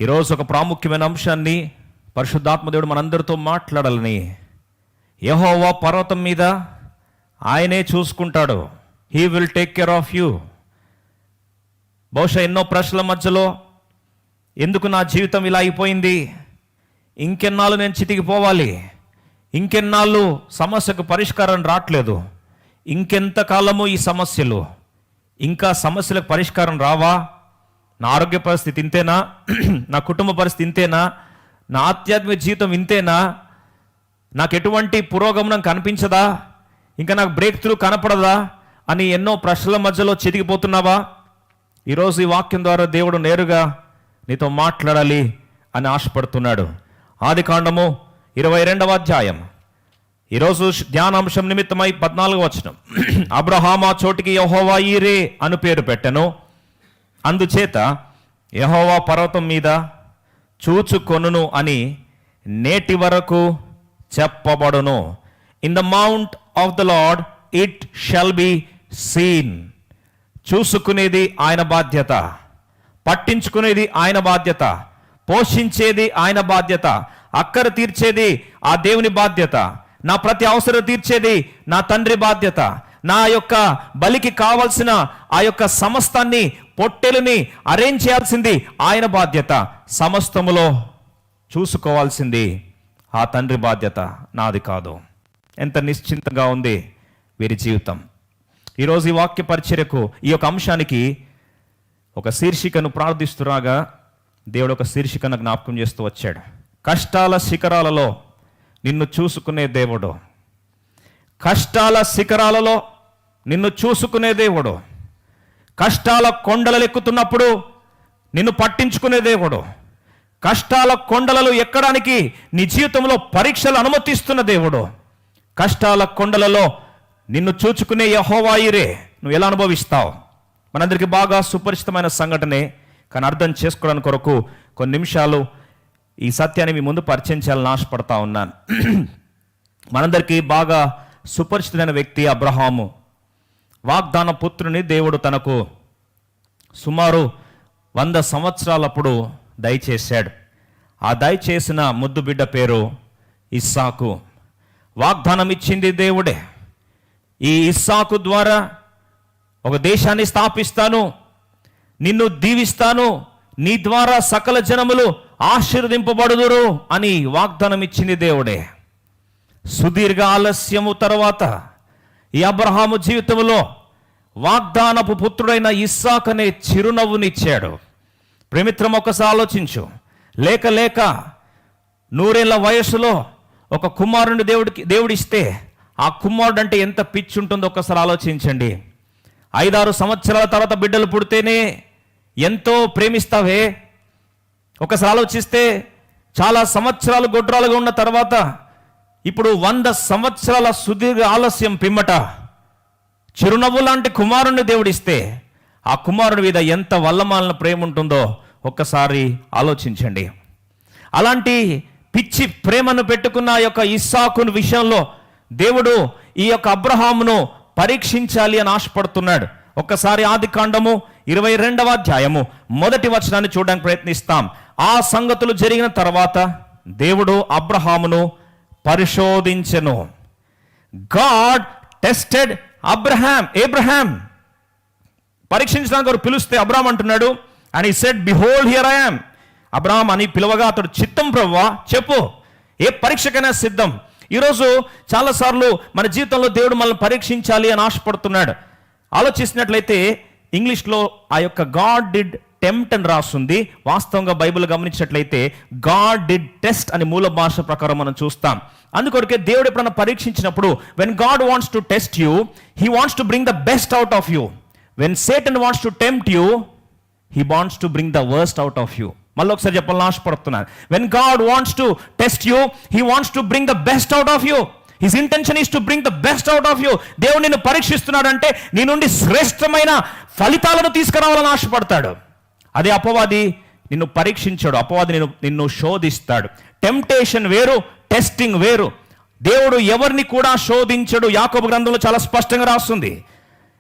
ఈరోజు ఒక ప్రాముఖ్యమైన అంశాన్ని పరిశుద్ధాత్మ దేవుడు మనందరితో మాట్లాడాలని, యెహోవా పర్వతం మీద ఆయనే చూసుకుంటాడు. He will take care of you. బహుశా ఎన్నో ప్రశ్నల మధ్యలో ఎందుకు నా జీవితం ఇలా అయిపోయింది, ఇంకెన్నాళ్ళు నేను చితికిపోవాలి, ఇంకెన్నాళ్ళు సమస్యకు పరిష్కారం రావట్లేదు, ఇంకెంతకాలము ఈ సమస్యలు, ఇంకా సమస్యలకు పరిష్కారం రావా, నా ఆరోగ్య పరిస్థితి ఇంతేనా, నా కుటుంబ పరిస్థితి ఇంతేనా, నా ఆధ్యాత్మిక జీవితం ఇంతేనా, నాకు ఎటువంటి పురోగమనం కనిపించదా, ఇంకా నాకు బ్రేక్ త్రూ కనపడదా అని ఎన్నో ప్రశ్నల మధ్యలో చితికిపోతున్నావా? ఈరోజు ఈ వాక్యం ద్వారా దేవుడు నేరుగా నీతో మాట్లాడాలి అని ఆశపడుతున్నాడు. ఆదికాండము 22వ అధ్యాయం. ఈరోజు ధ్యానాంశం నిమిత్తమై 14వ వచనం. అబ్రహాము ఆ చోటికి యెహోవా ఈరే అను పేరు పెట్టెను. అందుచేత యెహోవా పర్వతం మీద చూచుకొనును అని నేటి వరకు చెప్పబడును. In the mount of the lord it shall be seen. చూసుకునేది ఆయన బాధ్యత, పట్టించుకునేది ఆయన బాధ్యత, పోషించేది ఆయన బాధ్యత, అక్కర తీర్చేది ఆ దేవుని బాధ్యత, నా ప్రతి అవసరం తీర్చేది నా తండ్రి బాధ్యత, నా యొక్క బలికి కావలసిన ఆ యొక్క సమస్తాన్ని, పొట్టెలుని అరేంజ్ చేయాల్సింది ఆయన బాధ్యత, సమస్తములో చూసుకోవాల్సింది ఆ తండ్రి బాధ్యత, నాది కాదు. ఎంత నిశ్చింతగా ఉంది వీరి జీవితం. ఈరోజు ఈ వాక్య పరిచర్యకు, ఈ యొక్క అంశానికి ఒక శీర్షికను ప్రార్థిస్తురాగా దేవుడు ఒక శీర్షికను జ్ఞాపకం చేస్తూ వచ్చాడు. కష్టాల శిఖరాలలో నిన్ను చూసుకునే దేవుడు. కష్టాల శిఖరాలలో నిన్ను చూసుకునే దేవుడు. కష్టాల కొండలు ఎక్కుతున్నప్పుడు నిన్ను పట్టించుకునే దేవుడు. కష్టాల కొండలలో ఎక్కడానికి నీ జీవితంలో పరీక్షలు అనుమతిస్తున్న దేవుడు. కష్టాల కొండలలో నిన్ను చూచుకునే యెహోవా ఈరే. నువ్వు ఎలా అనుభవిస్తావు? మనందరికీ బాగా సుపరిచితమైన సంఘటనే, కానీ అర్థం చేసుకోవడానికి కొరకు కొన్ని నిమిషాలు ఈ సత్యాన్ని మీ ముందు పరిచయం చేయాలని ఆశపడతా ఉన్నాను. మనందరికీ బాగా సుపరిచితమైన వ్యక్తి అబ్రహాము. వాగ్దాన పుత్రుని దేవుడు తనకు సుమారు 100 సంవత్సరాలప్పుడు దయచేశాడు. ఆ దయచేసిన ముద్దు బిడ్డ పేరు ఇస్సాకు. వాగ్దానం ఇచ్చింది దేవుడే. ఈ ఇస్సాకు ద్వారా ఒక దేశాన్ని స్థాపిస్తాను, నిన్ను దీవిస్తాను, నీ ద్వారా సకల జనములు ఆశీర్వదింపబడుదురు అని వాగ్దానం ఇచ్చింది దేవుడే. సుదీర్ఘ ఆలస్యము తర్వాత ఈ అబ్రహాము జీవితంలో వాగ్దానపు పుత్రుడైన ఇస్సాకు అనే చిరునవ్వునిచ్చాడు. ప్రేమిత్రం, ఒకసారి ఆలోచించు. లేక 100 ఏళ్ల వయసులో ఒక కుమారుని దేవుడిస్తే ఆ కుమారుడు అంటే ఎంత పిచ్చి ఉంటుందో ఒకసారి ఆలోచించండి. 5-6 సంవత్సరాల తర్వాత బిడ్డలు పుడితేనే ఎంతో ప్రేమిస్తావే. ఒకసారి ఆలోచిస్తే చాలా సంవత్సరాలు గొడ్రాలుగా ఉన్న తర్వాత ఇప్పుడు 100 సంవత్సరాల సుదీర్ఘ ఆలస్యం పిమ్మట చిరునవ్వు లాంటి కుమారుణ్ణి దేవుడిస్తే ఆ కుమారుడి మీద ఎంత వల్లమాలిన ప్రేమ ఉంటుందో ఒక్కసారి ఆలోచించండి. అలాంటి పిచ్చి ప్రేమను పెట్టుకున్న ఆ యొక్క ఇస్సాకుని విషయంలో దేవుడు ఈ యొక్క అబ్రహామును పరీక్షించాలి అని ఆశపడుతున్నాడు. ఒక్కసారి ఆదికాండము 22వ అధ్యాయము 1వ వచనాన్ని చూడడానికి ప్రయత్నిస్తాం. ఆ సంగతులు జరిగిన తర్వాత దేవుడు అబ్రహామును పరిశోధించెను. God tested Abraham. పరీక్షించడానికి వారు పిలిస్తే అబ్రహాం అంటున్నాడు, and he said behold here I am. Abraham అని పిలవగా అతడు, చిత్తం ప్రభువా, చెప్పు, ఏ పరీక్షకైనా సిద్ధం. ఈరోజు చాలాసార్లు మన జీవితంలో దేవుడు మనల్ని పరీక్షించాలి అని ఆశపడుతున్నాడు. ఆలోచిస్తున్నట్లయితే ఇంగ్లీష్లో ఆ యొక్క గాడ్ డిడ్ టెంప్ట్ అని రాస్తుంది. వాస్తవంగా బైబిల్ గమనించినట్లయితే గాడ్ డిడ్ టెస్ట్ అని మూల భాష ప్రకారం మనం చూస్తాం. అందుకొరకే దేవుడు ఎప్పుడైనా పరీక్షించినప్పుడు, when God wants to test you, he wants to bring the best out of you. When Satan wants to tempt you, he wants to bring the worst out of you. మళ్ళీ ఒకసారి చెప్పాలని ఆశపడుతున్నాను. When God wants to test you, he wants to bring the best out of you. His intention is to bring the best out of you. దేవుడు నిన్ను పరీక్షిస్తున్నాడంటే నీ నుండి శ్రేష్టమైన ఫలితాలను తీసుకురావాలని ఆశపడతాడు. అదే అపవాది నిన్ను పరీక్షించాడు. అపవాది నిన్ను శోధిస్తాడు. టెంప్టేషన్ వేరు, టెస్టింగ్ వేరు. దేవుడు ఎవరిని కూడా శోధించడు. యాకోబు గ్రంథంలో చాలా స్పష్టంగా రాస్తుంది.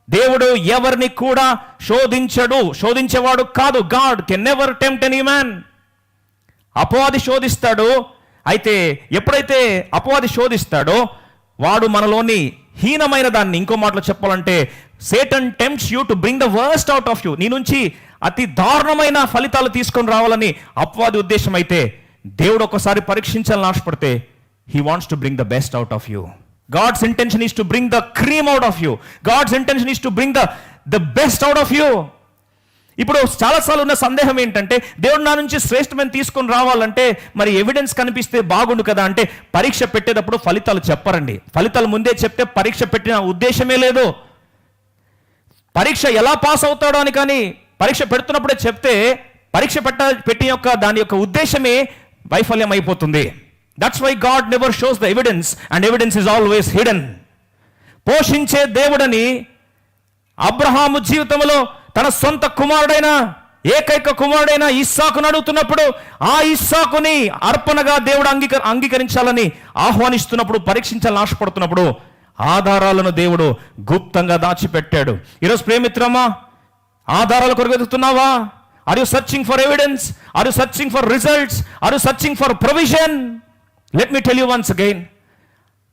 దేవుడు ఎవరిని కూడా శోధించడు, శోధించేవాడు కాదు. God can never tempt any man. అపవాది శోధిస్తాడు. అయితే ఎప్పుడైతే అపవాది శోధిస్తాడో వాడు మనలోని హీనమైన దాన్ని, ఇంకో మాటలో చెప్పాలంటే Satan tempts you to bring the worst out of you, నీ నుంచి అతి దారుణమైన ఫలితాలు తీసుకొని రావాలని అపవాది ఉద్దేశం అయితే, దేవుడు ఒకసారి పరీక్షించాలని ఆశపడితే he wants to bring the best out of you. God's intention is to bring the cream out of you. God's intention is to bring the best out of you. ఇప్పుడు చాలాసార్లు ఉన్న సందేహం ఏంటంటే, దేవుడు నా నుంచి శ్రేష్టమైన తీసుకొని రావాలంటే మరి ఎవిడెన్స్ కనిపిస్తే బాగుండు కదా అంటే, పరీక్ష పెట్టేటప్పుడు ఫలితాలు చెప్పరండి. ఫలితాలు ముందే చెప్తే పరీక్ష పెట్టిన ఉద్దేశమే లేదు. పరీక్ష ఎలా పాస్ అవుతాడో అని కానీ పరీక్ష పెడుతున్నప్పుడే చెప్తే పరీక్ష పెట్టి యొక్క దాని యొక్క ఉద్దేశమే వైఫల్యం అయిపోతుంది. That's why God never shows the evidence and evidence is always hidden. పోషించే దేవుడని అబ్రహాము జీవితంలో తన సొంత కుమారుడైన ఏకైక కుమారుడైన ఇస్సాకును అడుగుతున్నప్పుడు, ఆ ఇస్సాకుని అర్పణగా దేవుడు అంగీకరించాలని ఆహ్వానిస్తున్నప్పుడు, పరీక్షించాలని ఆశపడుతున్నప్పుడు ఆధారాలను దేవుడు గుప్తంగా దాచిపెట్టాడు. ఈరోజు ప్రేమిత్రమా, ఆధారాల కొరకు వెతుకుతున్నావా? Are you searching for evidence? Are you searching for results? Are you searching for provision? Let me tell you once again,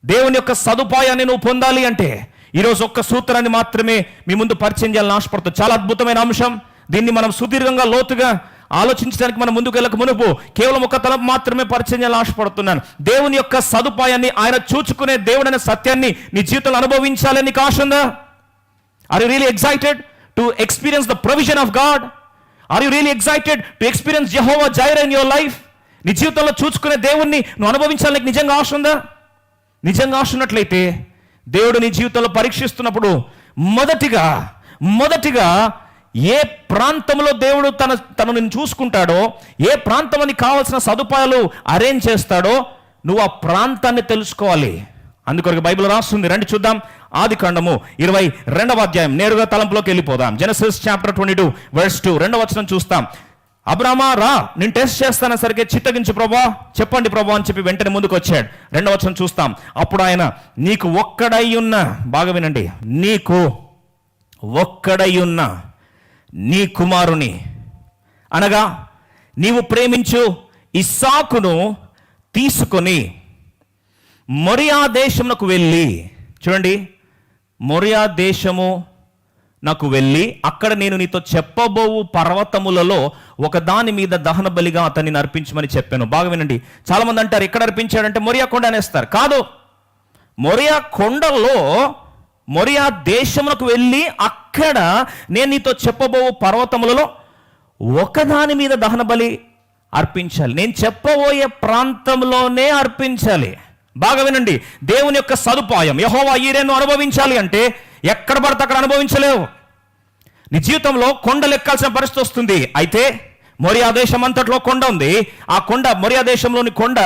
దేవుని యొక్క సదుపాయాన్ని నువ్వు పొందాలి అంటే ఈరోజు ఒక్క సూత్రాన్ని మాత్రమే మీ ముందు పరిచయం చేయాలని ఆశపడుతుంది. చాలా అద్భుతమైన అంశం. దీన్ని మనం సుదీర్ఘంగా లోతుగా ఆలోచించడానికి మనం ముందుకు వెళ్ళక మునుపు కేవలం ఒక తలపు మాత్రమే పరిచయం చేయాలని ఆశపడుతున్నాను. దేవుని యొక్క సదుపాయాన్ని, ఆయన చూచుకునే దేవుడైన సత్యాన్ని నీ జీవితంలో అనుభవించాలని నీకు ఆశ ఉందా? Are you really excited to experience the provision of God? Are you really excited to experience Jehovah Jireh in your life? నీ జీవితంలో చూచుకునే దేవుణ్ణి నువ్వు అనుభవించాలని నిజంగా ఆశ ఉందా? నిజంగా ఆశ ఉన్నట్లయితే దేవుడు నీ జీవితంలో పరీక్షిస్తున్నప్పుడు మొదటిగా ఏ ప్రాంతంలో దేవుడు తను నిన్ను చూసుకుంటాడో, ఏ ప్రాంతంలో నీకు కావాల్సిన సదుపాయాలు అరేంజ్ చేస్తాడో నువ్వు ఆ ప్రాంతాన్ని తెలుసుకోవాలి. అందుకొరకు బైబిల్ రాస్తుంది. రండి చూద్దాం. ఆదికాండము 22వ అధ్యాయం, నేరుగా తలంపులోకి వెళ్ళిపోదాం. జెనసిస్ చాప్టర్ 22 verse 2 2వ వచనం చూస్తాం. అబ్రామా రా, నేను టెస్ట్ చేస్తాను సరిగ్గా చిత్తగించు ప్రభా, చెప్పండి ప్రభా అని చెప్పి వెంటనే ముందుకు వచ్చాడు. 2వ వచనం చూస్తాం. అప్పుడు ఆయన, నీకు ఒక్కడై ఉన్న, బాగా వినండి, నీకు ఒక్కడై ఉన్న నీ కుమారుని అనగా నీవు ప్రేమించు ఇస్సాకును తీసుకొని మొరియా దేశమునకు వెళ్ళి, చూడండి, మొరియా దేశము నాకు వెళ్ళి అక్కడ నేను నీతో చెప్పబోవు పర్వతములలో ఒక దాని మీద దహన బలిగా అతన్ని అర్పించమని చెప్పాను. బాగా వినండి. చాలా మంది అంటారు, ఎక్కడ అర్పించాడంటే మొరియా కొండ అనేస్తారు. కాదు, మొరియా కొండలో, మొరియా దేశమునకు వెళ్ళి అక్కడ నేను నీతో చెప్పబోవు పర్వతములలో ఒకదాని మీద దహన బలి అర్పించాలి. నేను చెప్పబోయే ప్రాంతంలోనే అర్పించాలి. బాగా వినండి. దేవుని యొక్క సదుపాయం, యెహోవా ఈరేను అనుభవించాలి అంటే ఎక్కడ పడితే అక్కడ అనుభవించలేవు. నీ జీవితంలో కొండలు ఎక్కాల్సిన పరిస్థితి వస్తుంది. అయితే మొరియా దేశం అంతట్లో కొండ ఉంది. ఆ కొండ, మొరియా దేశంలోని కొండ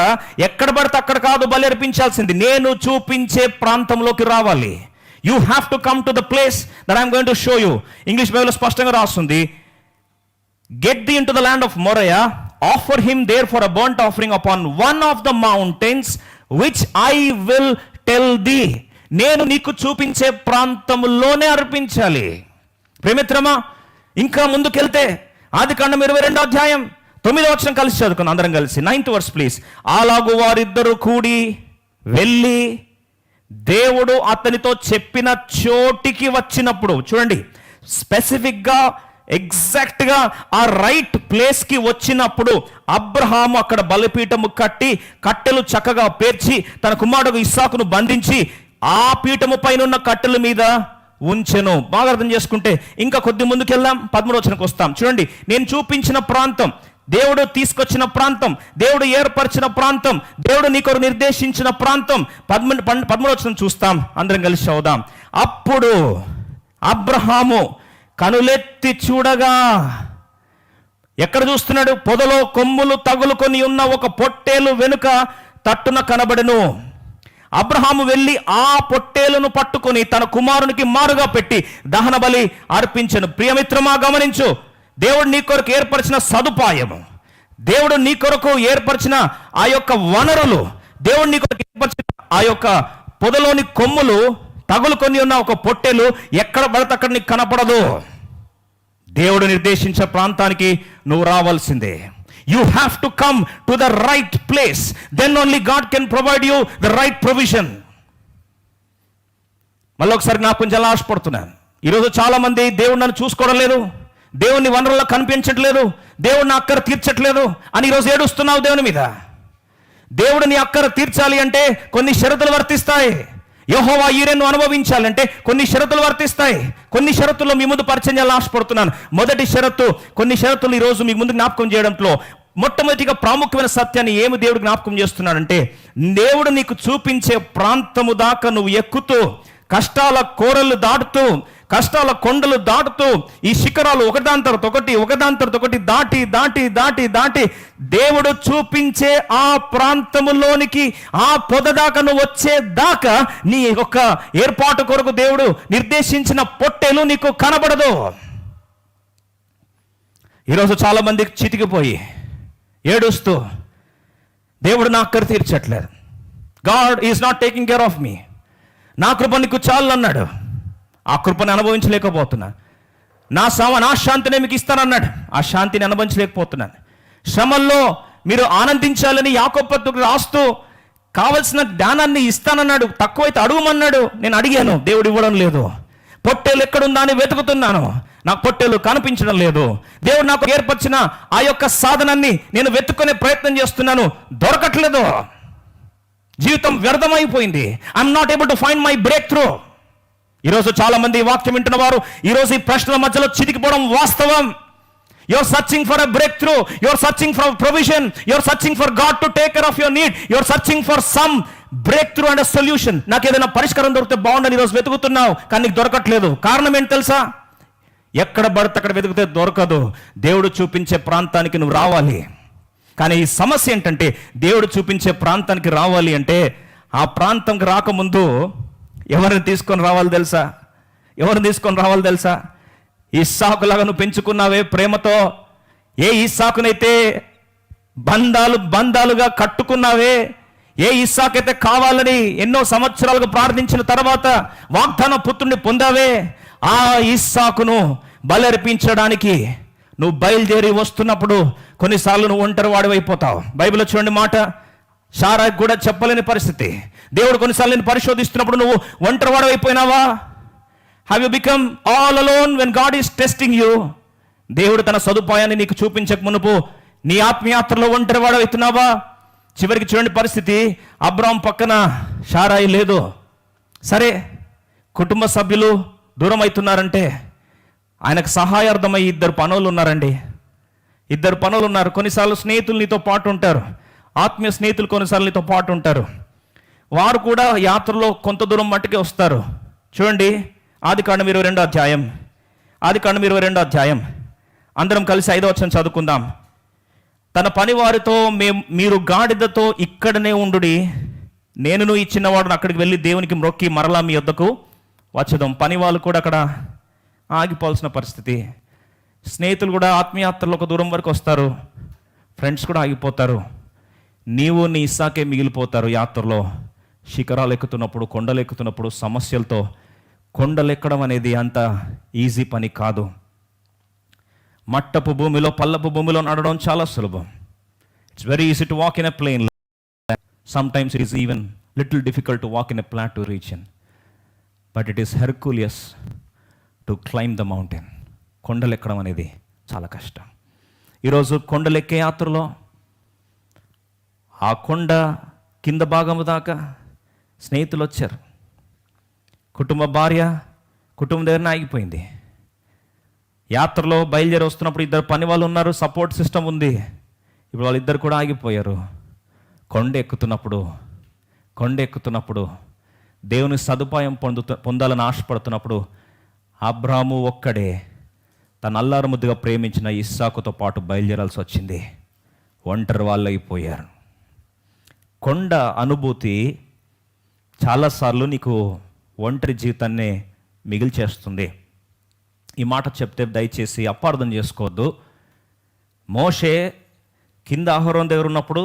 ఎక్కడ పడితే అక్కడ కాదు బలి అర్పించాల్సింది. నేను చూపించే ప్రాంతంలోకి రావాలి. You have to come to the place that I'm going to show you. English బైబిల్లో స్పష్టంగా రాస్తుంది, get thee into the land of Moriah, offer him there for a burnt offering upon one of the mountains which I will tell thee. నేను నీకు చూపించే ప్రాంతంలోనే అర్పించాలి. ప్రేమిత్రమా, ఇంకా ముందుకెళ్తే ఆదికాండం 22వ అధ్యాయం 9వ వచనం కలిసి చదువుకున్నాం అందరం కలిసి. 9th verse please. అలాగు వారిద్దరూ కూడి వెళ్ళి దేవుడు అతనితో చెప్పిన చోటికి వచ్చినప్పుడు, చూడండి, స్పెసిఫిక్గా ఎగ్జాక్ట్గా ఆ రైట్ ప్లేస్కి వచ్చినప్పుడు అబ్రహాము అక్కడ బలిపీఠము కట్టి కట్టెలు చక్కగా పేర్చి తన కుమారుడు ఇస్సాకును బంధించి ఆ పీఠము పైన ఉన్న కట్టెల మీద ఉంచెను. బాగా అర్థం చేసుకుంటే ఇంకా కొద్ది ముందుకెళ్దాం, 13వ వచనంకి వస్తాం. చూడండి, నేను చూపించిన ప్రాంతం, దేవుడు తీసుకొచ్చిన ప్రాంతం, దేవుడు ఏర్పరిచిన ప్రాంతం, దేవుడు నీకు నిర్దేశించిన ప్రాంతం. 13వ వచనం చూస్తాం, అందరం కలిసి చదువుదాం. అప్పుడు అబ్రహాము కనులెత్తి చూడగా, ఎక్కడ చూస్తున్నాడు? పొదలో కొమ్ములు తగులుకొని ఉన్న ఒక పొట్టేలు వెనుక తట్టున కనబడెను. అబ్రహాము వెళ్ళి ఆ పొట్టేలును పట్టుకొని తన కుమారునికి మారుగా పెట్టి దహన బలి అర్పించెను. ప్రియమిత్రమా, గమనించు, దేవుడు నీ కొరకు ఏర్పరిచిన సదుపాయము, దేవుడు నీ కొరకు ఏర్పరిచిన ఆ యొక్క వనరులు, దేవుడు నీ కొరకు ఏర్పరిచిన ఆ యొక్క పొదలోని కొమ్ములు తగులుకొని ఉన్న ఒక పొట్టేలు ఎక్కడ పడితే అక్కడ నీకు కనపడదు. దేవుడు నిర్దేశించే ప్రాంతానికి నువ్వు రావాల్సిందే. You have to come to the right place. Then only God can provide you the right provision. మళ్ళీ ఒకసారి నాకు కొంచెం ఆశపడుతున్నాను. ఈరోజు చాలా మంది దేవుడు నన్ను చూసుకోవడం లేదు, దేవుని వనరుల్లో కనిపించట్లేదు, దేవుడిని అక్కర తీర్చట్లేదు అని ఈరోజు ఏడుస్తున్నావు దేవుని మీద. దేవుడిని అక్కర తీర్చాలి అంటే కొన్ని షరతులు వర్తిస్తాయి. యెహోవా ఈరెను అనుభవించాలంటే కొన్ని షరతులు వర్తిస్తాయి. కొన్ని షరతుల్లో మీ ముందు పరిచయం చేయాలని ఆశపడుతున్నాను. మొదటి షరతు, కొన్ని షరతులు ఈరోజు మీ ముందు జ్ఞాపకం చేయడంలో మొట్టమొదటిగా ప్రాముఖ్యమైన సత్యాన్ని ఏమి దేవుడు జ్ఞాపకం చేస్తున్నాడంటే, దేవుడు నీకు చూపించే ప్రాంతము దాకా నువ్వు ఎక్కుతూ, కష్టాల కోరలు దాటుతూ, కష్టాల కొండలు దాటుతూ, ఈ శిఖరాలు ఒకదాని తర్వాత ఒకటి దాటి దాటి దాటి దాటి దేవుడు చూపించే ఆ ప్రాంతములోనికి, ఆ పొదదాకా నువ్వు వచ్చేదాకా నీ యొక్క ఏర్పాటు కొరకు దేవుడు నిర్దేశించిన పొట్టెలు నీకు కనబడదు. ఈరోజు చాలా మంది చితికిపోయి ఏడుస్తూ, దేవుడు నా అక్కర తీర్చట్లేదు, God is not taking care of me, నా కృప నీకు చాలు అన్నాడు, ఆ కృపను అనుభవించలేకపోతున్నాను. నా శాంతిని మీకు ఇస్తానన్నాడు, ఆ శాంతిని అనుభవించలేకపోతున్నాను. శ్రమల్లో మీరు ఆనందించాలని యాకోబు పత్రిక రాస్తూ కావలసిన జ్ఞానాన్ని ఇస్తానన్నాడు, తక్కువైతే అడుగుమన్నాడు, నేను అడిగాను, దేవుడు ఇవ్వడం లేదు. పొట్టేలు ఎక్కడుందా అని వెతుకుతున్నాను, నాకు పొట్టేలు కనిపించడం లేదు. దేవుడు నాకు ఏర్పరిచిన ఆ యొక్క సాధనాన్ని నేను వెతుక్కునే ప్రయత్నం చేస్తున్నాను, దొరకట్లేదు. జీవితం వ్యర్థమైపోయింది. I'm not able to find my breakthrough. ఈరోజు చాలా మంది వాక్యం వింటున్న వారు ఈరోజు ఈ ప్రశ్నల మధ్యలో చితికిపోవడం వాస్తవం. You're searching for a breakthrough, you're searching for provision, you're searching for God to take care of your need, you're searching for some breakthrough and a solution. నాకు ఏదైనా పరిష్కారం దొరికితే బాగుండని ఈరోజు వెతుకుతున్నావు, కానీ నీకు దొరకట్లేదు. కారణం ఏంటి తెలుసా? ఎక్కడ పడితే అక్కడ వెతికితే దొరకదు. దేవుడు చూపించే ప్రాంతానికి నువ్వు రావాలి. కానీ ఈ సమస్య ఏంటంటే, దేవుడు చూపించే ప్రాంతానికి రావాలి అంటే ఆ ప్రాంతంకి రాకముందు ఎవరిని తీసుకొని రావాలి తెలుసా? ఎవరిని తీసుకొని రావాలి తెలుసా? ఇస్సాకులాగా నువ్వు పెంచుకున్నావే ప్రేమతో, ఏ ఇస్సాకునైతే బంధాలుగా కట్టుకున్నావే, ఏ ఇస్సాకైతే కావాలని ఎన్నో సంవత్సరాలుగా ప్రార్థించిన తర్వాత వాగ్దాన పుత్రుడిని పొందావే, ఆ ఇస్సాకును బలర్పించడానికి నువ్వు బయలుదేరి వస్తున్నప్పుడు కొన్నిసార్లు నువ్వు ఒంటరి వాడివైపోతావు. బైబిల్లో చూడండి మాట, శారాకి కూడా చెప్పలేని పరిస్థితి. దేవుడు కొన్నిసార్లు నేను పరిశోధిస్తున్నప్పుడు నువ్వు ఒంటరి వాడివైపోయినావా? Have you become all alone when God is testing you? దేవుడు తన సదుపాయాన్ని నీకు చూపించక మునుపు నీ ఆత్మయాత్రలో ఒంటరి వాడవుతున్నావా? చివరికి చూడండి పరిస్థితి, అబ్రాం పక్కన శారాయి లేదు. సరే, కుటుంబ సభ్యులు దూరం అవుతున్నారంటే ఆయనకు సహాయార్థమై ఇద్దరు పనులు ఉన్నారండి. ఇద్దరు పనులు ఉన్నారు. కొన్నిసార్లు స్నేహితులు నీతో పాటు ఉంటారు, ఆత్మీయ స్నేహితులు కొన్నిసార్లు నీతో పాటు ఉంటారు. వారు కూడా యాత్రలో కొంత దూరం మట్టుకే వస్తారు. చూడండి, ఆదికాండం 22వ అధ్యాయం అందరం కలిసి 5వ వచనం చదువుకుందాం. తన పని వారితో, మీరు గాడిదతో ఇక్కడనే ఉండుడి, నేనును ఇచ్చిన వాడును అక్కడికి వెళ్ళి దేవునికి మ్రొక్కి మరలా మీ వద్దకు వచ్చేదాం. పని వాళ్ళు కూడా అక్కడ ఆగిపోవాల్సిన పరిస్థితి. స్నేహితులు కూడా ఆత్మీయాత్రలో ఒక దూరం వరకు వస్తారు, ఫ్రెండ్స్ కూడా ఆగిపోతారు. నీవు నీ ఇస్సాకే మిగిలిపోతారు యాత్రలో. శిఖరాలు ఎక్కుతున్నప్పుడు, కొండలు ఎక్కుతున్నప్పుడు సమస్యలతో. కొండలు ఎక్కడం అనేది అంత ఈజీ పని కాదు. మట్టపు భూమిలో, పల్లపు భూమిలో నడవడం చాలా సులభం. It's very easy to walk in a plain land. Sometimes it is even little difficult to walk in a plateau region, but it is herculean to climb the mountain. కొండలు ఎక్కడం అనేది చాలా కష్టం. ఈరోజు కొండలు ఎక్కే యాత్రలో ఆ కొండ కింద భాగము దాకా స్నేహితులు వచ్చారు. కుటుంబం దగ్గర ఆగిపోయింది. యాత్రలో బయలుదేరి వస్తున్నప్పుడు ఇద్దరు పని వాళ్ళు ఉన్నారు, సపోర్ట్ సిస్టమ్ ఉంది. ఇప్పుడు వాళ్ళిద్దరు కూడా ఆగిపోయారు. కొండ ఎక్కుతున్నప్పుడు దేవుని సదుపాయం పొందాలని ఆశపడుతున్నప్పుడు అబ్రాము ఒక్కడే తన అల్లారు ముద్దుగా ప్రేమించిన ఇస్సాకుతో పాటు బయలుదేరాల్సి వచ్చింది. ఒంటరి వాళ్ళు అయిపోయారు. కొండ అనుభూతి చాలాసార్లు నీకు ఒంటరి జీవితాన్ని మిగిల్చేస్తుంది. ఈ మాట చెప్తే దయచేసి అపార్థం చేసుకోవద్దు. మోషే కింద అహరోను దగ్గర ఉన్నప్పుడు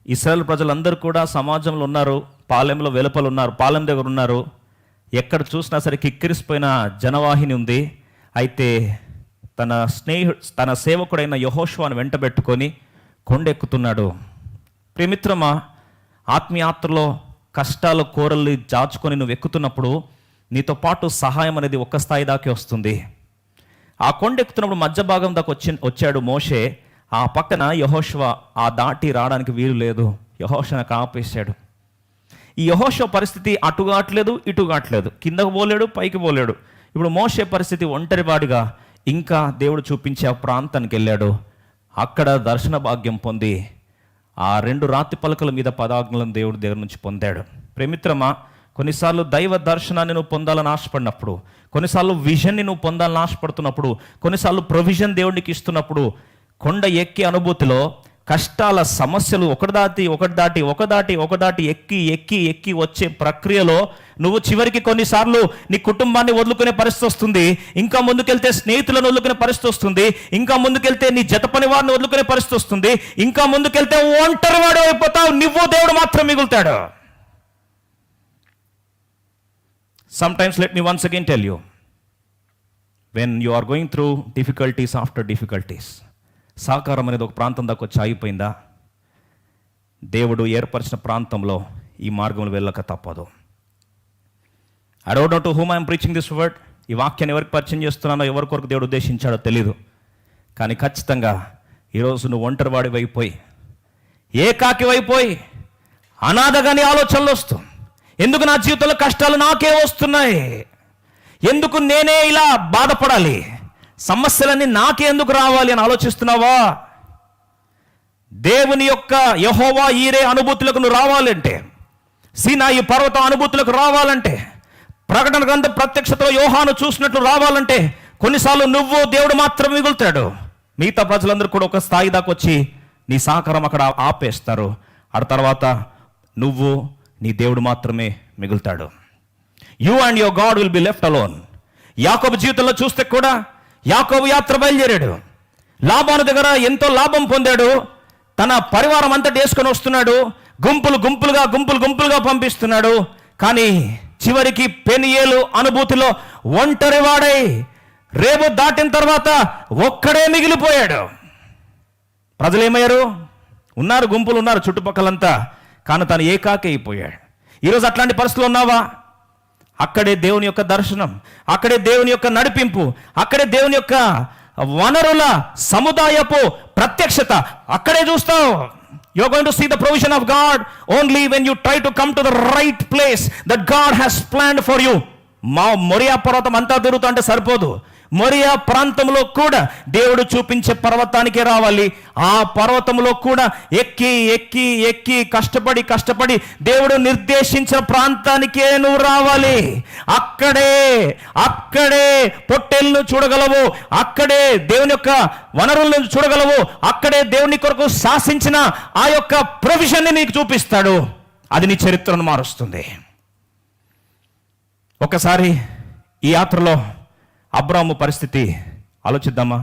ఇశ్రాయేలు ప్రజలందరూ కూడా సమాజంలో ఉన్నారు, పాలెంలో వెలుపలు ఉన్నారు, పాలెం దగ్గర ఉన్నారు. ఎక్కడ చూసినా సరే కిక్కిరిసిపోయిన జనవాహిని ఉంది. అయితే తన సేవకుడైన యెహోషువను వెంటబెట్టుకొని కొండెక్కుతున్నాడు. ప్రియమిత్రమా, ఆత్మీయాత్రలో కష్టాలు కోరల్ని జాచుకొని నువ్వు ఎక్కుతున్నప్పుడు నీతో పాటు సహాయం అనేది ఒక్క స్థాయి దాకే వస్తుంది. ఆ కొండెక్కుతున్నప్పుడు మధ్య భాగం దాకా వచ్చాడు మోషే. ఆ పక్కన యెహోషువ ఆ దాటి రావడానికి వీలు లేదు. యెహోషువను ఆపేశాడు. ఈ యెహోషువ పరిస్థితి అటు కావట్లేదు, ఇటు కావట్లేదు, కిందకు పోలేడు, పైకి పోలేడు. ఇప్పుడు మోషే పరిస్థితి ఒంటరివాడిగా ఇంకా దేవుడు చూపించే ఆ ప్రాంతానికి వెళ్ళాడు. అక్కడ దర్శన భాగ్యం పొంది ఆ 2 రాతి పలకల మీద పదాజ్ఞలను దేవుడి దగ్గర నుంచి పొందాడు. ప్రేమిత్రమా, కొన్నిసార్లు దైవ దర్శనాన్ని నువ్వు పొందాలని ఆశపడినప్పుడు, కొన్నిసార్లు విజన్ని నువ్వు పొందాలని ఆశపడుతున్నప్పుడు, కొన్నిసార్లు ప్రొవిజన్ దేవుడికి ఇస్తున్నప్పుడు, కొండ ఎక్కే అనుభూతిలో కష్టాల సమస్యలు ఒకదాటి ఎక్కి వచ్చే ప్రక్రియలో నువ్వు చివరికి కొన్నిసార్లు నీ కుటుంబాన్ని వదులుకునే పరిస్థితి వస్తుంది. ఇంకా ముందుకెళ్తే స్నేహితులను వదులుకునే పరిస్థితి వస్తుంది. ఇంకా ముందుకెళ్తే నీ జత పని వారిని వదులుకునే పరిస్థితి వస్తుంది. ఇంకా ముందుకెళ్తే ఒంటరివాడు అయిపోతావు, నువ్వు దేవుడు మాత్రం మిగులుతాడు. Sometimes let me once again tell you, when you are going through difficulties after difficulties, సాకారం అనేది ఒక ప్రాంతం దాకా వచ్చి ఆగిపోయిందా? దేవుడు ఏర్పరిచిన ప్రాంతంలో ఈ మార్గంలో వెళ్ళక తప్పదు. I don't know to whom I am preaching this word. ఈ వాక్యాన్ని ఎవరికి పరిచయం చేస్తున్నానో, ఎవరి కొరకు దేవుడు ఉద్దేశించాడో తెలీదు. కానీ ఖచ్చితంగా ఈరోజు నువ్వు ఒంటరివాడి వైపోయి, ఏకాకి వైపోయి, అనాథగాని ఆలోచనలు వస్తూ, ఎందుకు నా జీవితంలో కష్టాలు నాకే వస్తున్నాయి, ఎందుకు నేనే ఇలా బాధపడాలి, సమస్యలన్నీ నాకే ఎందుకు రావాలి అని ఆలోచిస్తున్నావా? దేవుని యొక్క యెహోవా ఈరే అనుభూతులకు నువ్వు రావాలంటే, సీనాయి పర్వతం అనుభూతులకు రావాలంటే, ప్రకటన గ్రంథం ప్రత్యక్షతలో యోహాను చూసినట్లు రావాలంటే, కొన్నిసార్లు నువ్వు దేవుడు మాత్రం మిగులుతాడు. మిగతా ప్రజలందరూ కూడా ఒక స్థాయి దాకా వచ్చి నీ సహకారం అక్కడ ఆపేస్తారు. ఆ తర్వాత నువ్వు నీ దేవుడు మాత్రమే మిగులుతాడు. You and your God will be left alone. Yakobu జీవితంలో చూస్తే కూడా యాకోబు యాత్ర బయలుదేరాడు. లాబాను దగ్గర ఎంతో లాభం పొందాడు. తన పరివారం అంతటి వేసుకొని వస్తున్నాడు. గుంపులుగా పంపిస్తున్నాడు. కానీ చివరికి పెనియేలు అనుభూతిలో ఒంటరివాడై రేపు దాటిన తర్వాత ఒక్కడే మిగిలిపోయాడు. ప్రజలు ఏమయ్యారు? గుంపులు ఉన్నారు చుట్టుపక్కలంతా, కానీ తను ఏకాకి అయిపోయాడు. ఈరోజు అట్లాంటి పరిస్థితులు ఉన్నావా? అక్కడే దేవుని యొక్క దర్శనం, అక్కడే దేవుని యొక్క నడిపింపు, అక్కడే దేవుని యొక్క వనరుల సముదాయపు ప్రత్యక్షత అక్కడే చూస్తావు. You are going to see the provision of God only when you try to come to the right place that God has planned for you. Moriah పర్వతం అంతా తిరుగుతూ అంటే సరిపోదు. మొరియా ప్రాంతంలో కూడా దేవుడు చూపించే పర్వతానికే రావాలి. ఆ పర్వతంలో కూడా ఎక్కి కష్టపడి దేవుడు నిర్దేశించిన ప్రాంతానికే నువ్వు రావాలి. అక్కడే పొట్టేళ్ళను చూడగలవు, అక్కడే దేవుని యొక్క వనరులను చూడగలవు, అక్కడే దేవుని కొరకు శాసించిన ఆ యొక్క ప్రొవిజన్ని నీకు చూపిస్తాడు. అది నీ చరిత్రను మారుస్తుంది. ఒకసారి ఈ యాత్రలో అబ్రాము పరిస్థితి ఆలోచిద్దామా?